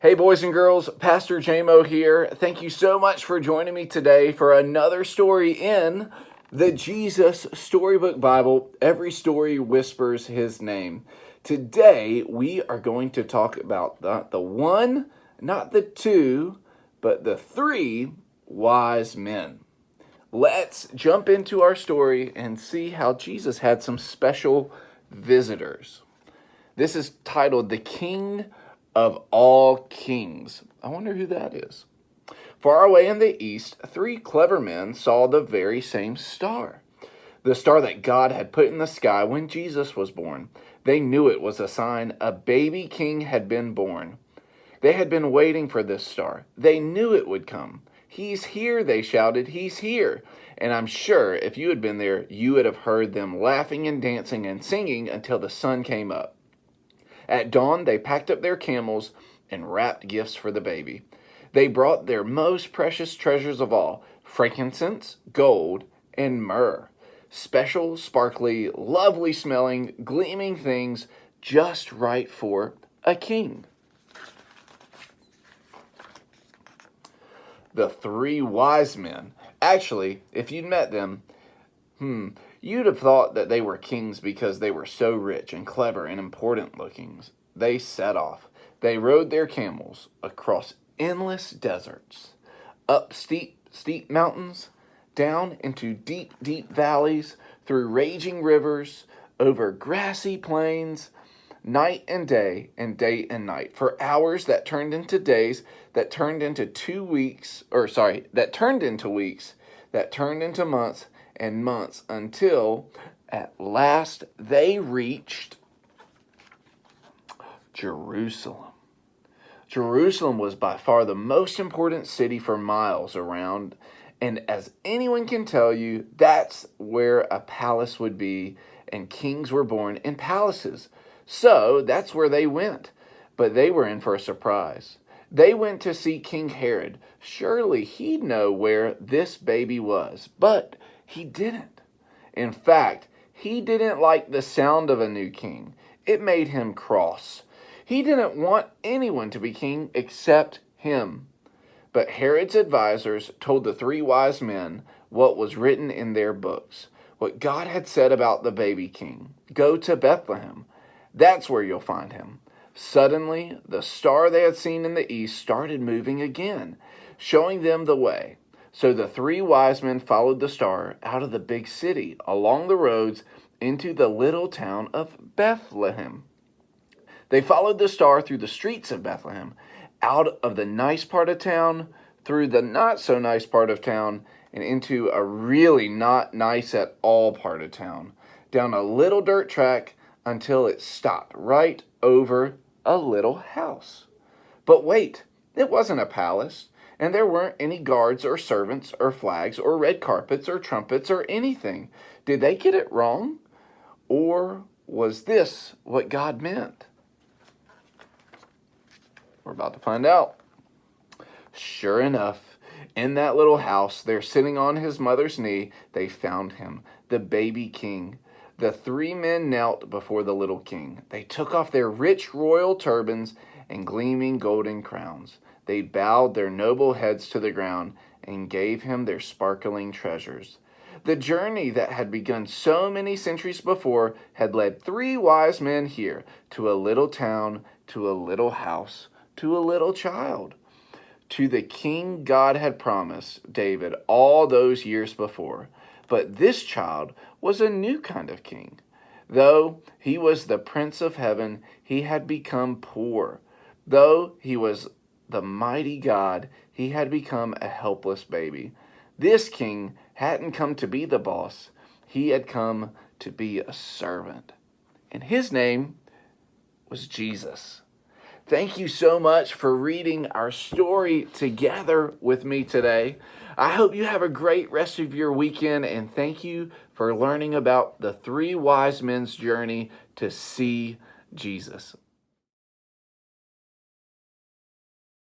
Hey boys and girls, Pastor Jamo here. Thank you so much for joining me today for another story in the Jesus Storybook Bible. Every story whispers his name. Today we are going to talk about not the one, not the two, but the three wise men. Let's jump into our story and see how Jesus had some special visitors. This is titled The King of All Kings. I wonder who that is. Far away in the east, three clever men saw the very same star. The star that God had put in the sky when Jesus was born. They knew it was a sign a baby king had been born. They had been waiting for this star. They knew it would come. "He's here," they shouted. "He's here." And I'm sure if you had been there, you would have heard them laughing and dancing and singing until the sun came up. At dawn, they packed up their camels and wrapped gifts for the baby. They brought their most precious treasures of all, frankincense, gold, and myrrh. Special, sparkly, lovely smelling, gleaming things just right for a king. The three wise men. Actually, if you'd met them, you'd have thought that they were kings because they were so rich and clever and important looking. They set off. They rode their camels across endless deserts, up steep mountains, down into deep valleys, through raging rivers, over grassy plains, night and day and night, for hours that turned into days, that turned into weeks, that turned into months, and months, until at last they reached Jerusalem. Jerusalem was by far the most important city for miles around, and as anyone can tell you, that's where a palace would be, and kings were born in palaces. So that's where they went, but they were in for a surprise. They went to see King Herod. Surely he'd know where this baby was, but he didn't. In fact, he didn't like the sound of a new king. It made him cross. He didn't want anyone to be king except him. But Herod's advisors told the three wise men what was written in their books, what God had said about the baby king. Go to Bethlehem. That's where you'll find him. Suddenly, the star they had seen in the east started moving again, showing them the way. So the three wise men followed the star out of the big city, along the roads, into the little town of Bethlehem. They followed the star through the streets of Bethlehem, out of the nice part of town, through the not so nice part of town, and into a really not nice at all part of town, down a little dirt track until it stopped right over a little house. But wait, it wasn't a palace. And there weren't any guards or servants or flags or red carpets or trumpets or anything. Did they get it wrong? Or was this what God meant? We're about to find out. Sure enough, in that little house, there sitting on his mother's knee, they found him, the baby king. The three men knelt before the little king. They took off their rich royal turbans and gleaming golden crowns. They bowed their noble heads to the ground and gave him their sparkling treasures. The journey that had begun so many centuries before had led three wise men here, to a little town, to a little house, to a little child, to the king God had promised David all those years before. But this child was a new kind of king. Though he was the Prince of Heaven, he had become poor. Though he was the mighty God, he had become a helpless baby. This king hadn't come to be the boss. He had come to be a servant. And his name was Jesus. Thank you so much for reading our story together with me today. I hope you have a great rest of your weekend, and thank you for learning about the three wise men's journey to see Jesus.